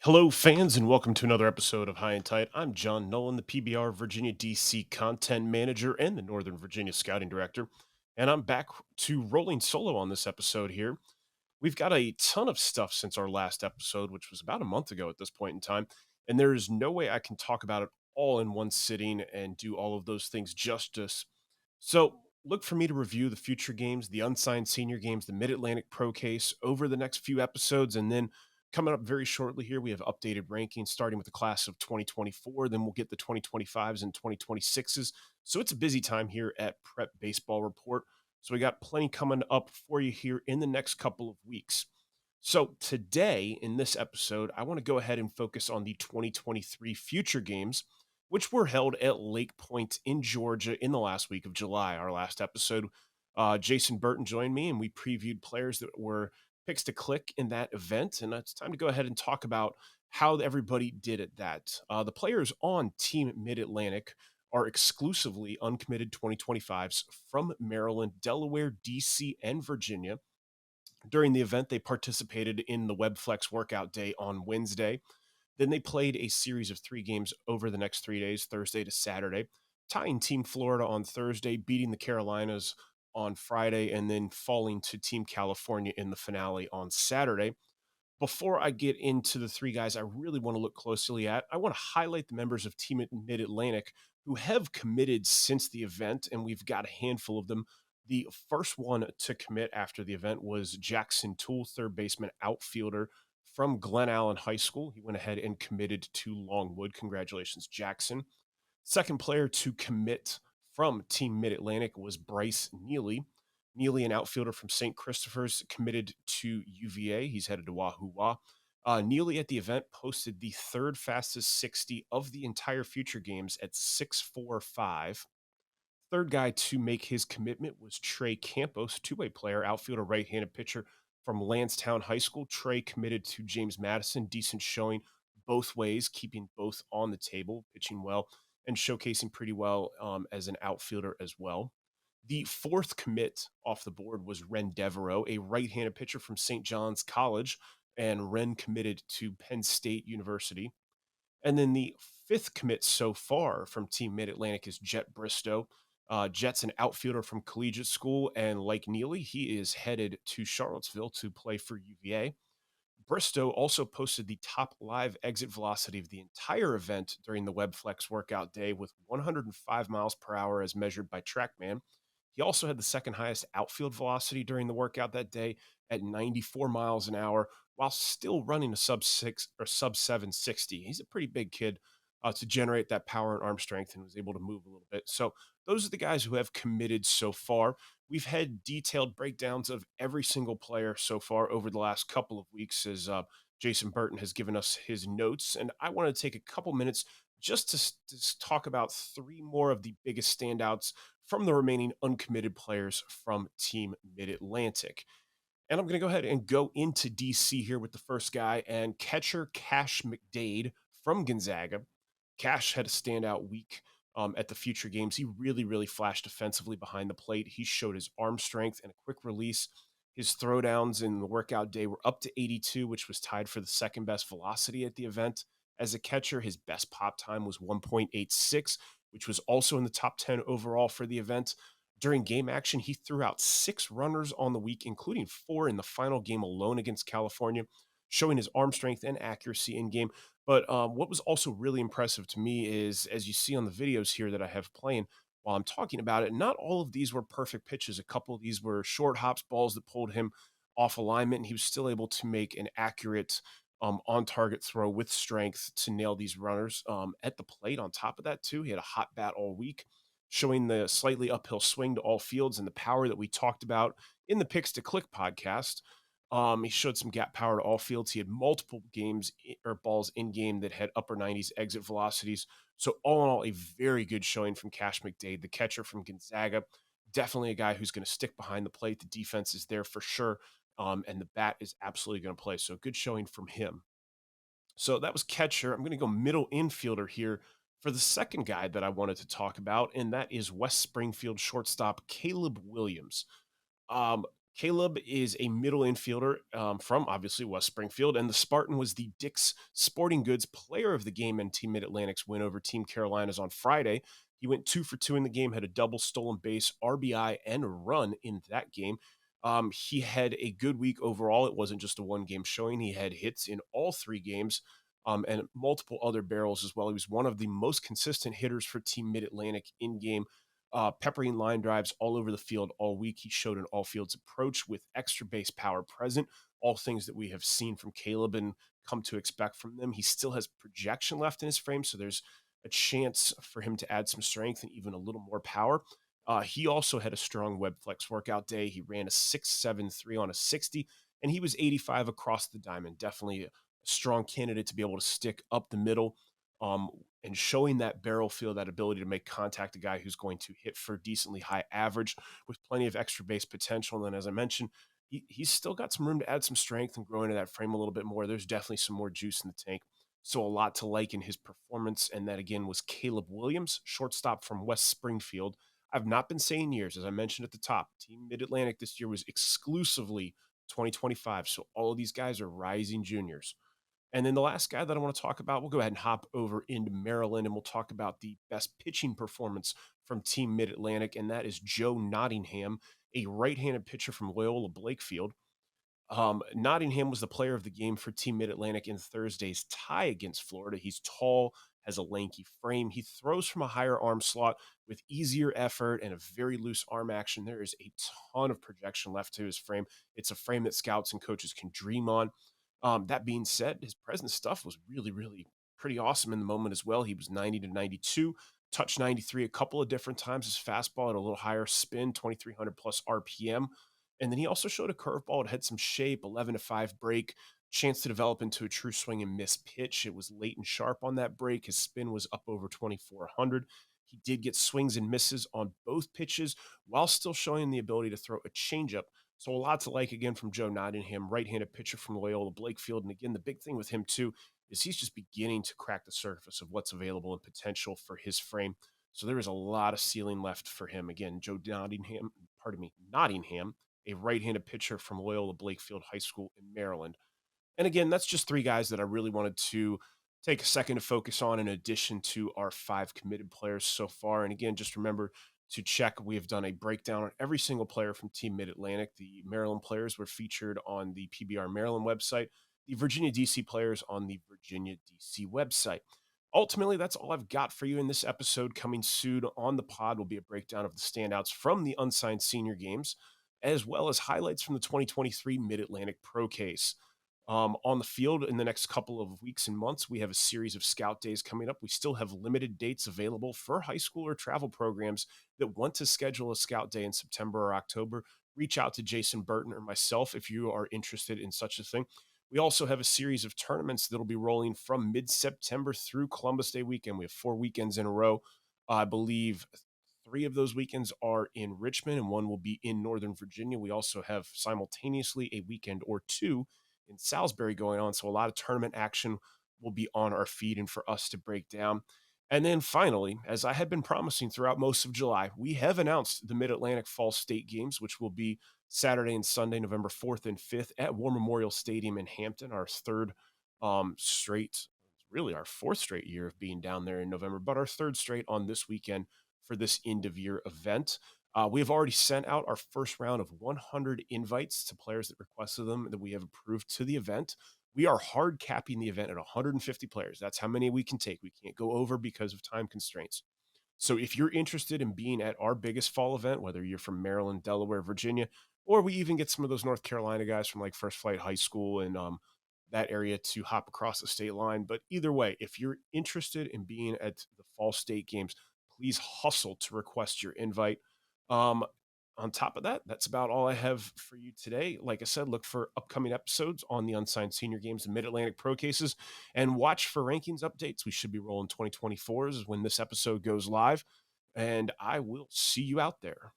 Hello, fans, and welcome to another episode of High and Tight. I'm John Nolan, the PBR Virginia DC content manager and the Northern Virginia scouting director. And I'm back to rolling solo on this episode here. We've got a ton of stuff since our last episode, which was about a month ago at this point in time. And there is no way I can talk about it all in one sitting and do all of those things justice. So look for me to review the future games, the unsigned senior games, the Mid Atlantic Pro Case over the next few episodes. And then coming up very shortly here, we have updated rankings starting with the class of 2024. Then we'll get the 2025s and 2026s. So it's a busy time here at Prep Baseball Report. So we got plenty coming up for you here in the next couple of weeks. So today in this episode, I want to go ahead and focus on the 2023 future games, which were held at Lake Point in Georgia in the last week of July. Our last episode, Jason Burton joined me and we previewed players that were picks to click in that event. And it's time to go ahead and talk about how everybody did at that. The players on Team Mid Atlantic are exclusively uncommitted 2025s from Maryland, Delaware, DC, and Virginia. During the event, they participated in the WebFlex workout day on Wednesday. Then they played a series of three games over the next 3 days, Thursday to Saturday, tying Team Florida on Thursday, beating the Carolinas on Friday, and then falling to Team California in the finale on Saturday. Before I get into the three guys I really want to look closely at, I want to highlight the members of Team Mid Atlantic who have committed since the event, and we've got a handful of them. The first one to commit after the event was Jackson Toole, third baseman outfielder from Glen Allen High School. He went ahead and committed to Longwood. Congratulations, Jackson. Second player to commit from Team Mid Atlantic was Bryce Neely. Neely, an outfielder from St. Christopher's, committed to UVA. He's headed to Wahoo Wah. Neely at the event posted the third fastest 60 of the entire future games at 6.45. Third guy to make his commitment was Trey Campos, two-way player, outfielder, right-handed pitcher from Lansdowne High School. Trey committed to James Madison, decent showing both ways, keeping both on the table, pitching well and showcasing pretty well as an outfielder as well. The fourth commit off the board was Ren Devereaux, a right-handed pitcher from St. John's College, and Ren committed to Penn State University. And then the fifth commit so far from Team Mid Atlantic is Jet Bristow. Jet's an outfielder from collegiate school, and like Neely, he is headed to Charlottesville to play for UVA. Bristow also posted the top live exit velocity of the entire event during the WebFlex workout day with 105 miles per hour as measured by TrackMan. He also had the second highest outfield velocity during the workout that day at 94 miles an hour while still running a sub 6 or sub 760. He's a pretty big kid to generate that power and arm strength and was able to move a little bit. So those are the guys who have committed so far. We've had detailed breakdowns of every single player so far over the last couple of weeks as Jason Burton has given us his notes. And I want to take a couple minutes just to talk about three more of the biggest standouts from the remaining uncommitted players from Team Mid Atlantic. And I'm going to go ahead and go into DC here with the first guy and catcher Cash McDade from Gonzaga. Cash had a standout week at the future games. He really, really flashed defensively behind the plate. He showed his arm strength and a quick release. His throwdowns in the workout day were up to 82, which was tied for the second best velocity at the event. As a catcher, his best pop time was 1.86, which was also in the top 10 overall for the event. During game action, he threw out six runners on the week, including four in the final game alone against California, showing his arm strength and accuracy in game. But what was also really impressive to me is, as you see on the videos here that I have playing while I'm talking about it, not all of these were perfect pitches. A couple of these were short hops, balls that pulled him off alignment, and he was still able to make an accurate on target throw with strength to nail these runners at the plate. On top of that, too, he had a hot bat all week, showing the slightly uphill swing to all fields and the power that we talked about in the Picks to Click podcast. He showed some gap power to all fields. He had multiple games or balls in game that had upper 90s exit velocities. So all in all, a very good showing from Cash McDade, the catcher from Gonzaga. Definitely a guy who's going to stick behind the plate. The defense is there for sure. And the bat is absolutely going to play. So good showing from him. So that was catcher. I'm going to go middle infielder here for the second guy that I wanted to talk about, and that is West Springfield shortstop Caleb Williams. Caleb is a middle infielder from obviously West Springfield, and the Spartan was the Dick's Sporting Goods Player of the Game in Team Mid Atlantic's win over Team Carolinas on Friday. He went 2 for 2 in the game, had a double, stolen base, RBI, and a run in that game. He had a good week overall. It wasn't just a one game showing. He had hits in all 3 games and multiple other barrels as well. He was one of the most consistent hitters for Team Mid Atlantic in game, peppering line drives all over the field all week. He showed an all fields approach with extra base power present, all things that we have seen from Caleb and come to expect from them. He still has projection left in his frame, so there's a chance for him to add some strength and even a little more power. He also had a strong web flex workout day. He ran a 6.73 on a 60, and he was 85 across the diamond. Definitely a strong candidate to be able to stick up the middle, um, and showing that barrel feel, that ability to make contact, a guy who's going to hit for decently high average with plenty of extra base potential. And then, as I mentioned, he's still got some room to add some strength and grow into that frame a little bit more. There's definitely some more juice in the tank. So, a lot to like in his performance. And that, again, was Caleb Williams, shortstop from West Springfield. I've not been saying years, as I mentioned at the top. Team Mid Atlantic this year was exclusively 2025. So, all of these guys are rising juniors. And then the last guy that I want to talk about, we'll go ahead and hop over into Maryland and we'll talk about the best pitching performance from Team Mid Atlantic, and that is Joe Nottingham, a right handed pitcher from Loyola Blakefield. Nottingham was the player of the game for Team Mid Atlantic in Thursday's tie against Florida. He's tall, has a lanky frame. He throws from a higher arm slot with easier effort and a very loose arm action. There is a ton of projection left to his frame. It's a frame that scouts and coaches can dream on. That being said, his present stuff was really, really pretty awesome in the moment as well. He was 90 to 92, touched 93 a couple of different times. His fastball at a little higher spin, 2,300 plus RPM. And then he also showed a curveball. It had some shape, 11 to 5 break, chance to develop into a true swing and miss pitch. It was late and sharp on that break. His spin was up over 2,400. He did get swings and misses on both pitches while still showing the ability to throw a changeup. So a lot to like again from Joe Nottingham, right-handed pitcher from Loyola Blakefield. And again, the big thing with him too is he's just beginning to crack the surface of what's available and potential for his frame. So there is a lot of ceiling left for him. Again, Joe Nottingham, pardon me, Nottingham, a right-handed pitcher from Loyola Blakefield High School in Maryland. And again, that's just 3 guys that I really wanted to take a second to focus on in addition to our 5 committed players so far. And again, just remember to check. We have done a breakdown on every single player from Team Mid Atlantic. The Maryland players were featured on the PBR Maryland website, the Virginia DC players on the Virginia DC website. Ultimately, that's all I've got for you in this episode. Coming soon on the pod will be a breakdown of the standouts from the unsigned senior games, as well as highlights from the 2023 Mid Atlantic Pro Case. On the field in the next couple of weeks and months, we have a series of scout days coming up. We still have limited dates available for high school or travel programs that want to schedule a scout day in September or October. Reach out to Jason Burton or myself if you are interested in such a thing. We also have a series of tournaments that'll be rolling from mid September through Columbus Day weekend. We have 4 weekends in a row. I believe 3 of those weekends are in Richmond and one will be in Northern Virginia. We also have simultaneously a weekend or 2 in Salisbury going on. So a lot of tournament action will be on our feed and for us to break down. And then finally, as I had been promising throughout most of July, we have announced the Mid Atlantic Fall State Games, which will be Saturday and Sunday, November 4th and 5th at War Memorial Stadium in Hampton, our third straight, really our 4th straight year of being down there in November, but our 3rd straight on this weekend for this end of year event. We have already sent out our first round of 100 invites to players that requested them that we have approved to the event. We are hard capping the event at 150 players. That's how many we can take. We can't go over because of time constraints. So if you're interested in being at our biggest fall event, whether you're from Maryland, Delaware, Virginia, or we even get some of those North Carolina guys from like First Flight High School and that area to hop across the state line. But either way, if you're interested in being at the Fall State Games, please hustle to request your invite. Um, on top of that, that's about all I have for you today. Like I said, look for upcoming episodes on the unsigned senior games and Mid Atlantic Pro Cases and watch for rankings updates. We should be rolling 2024s when this episode goes live. And I will see you out there.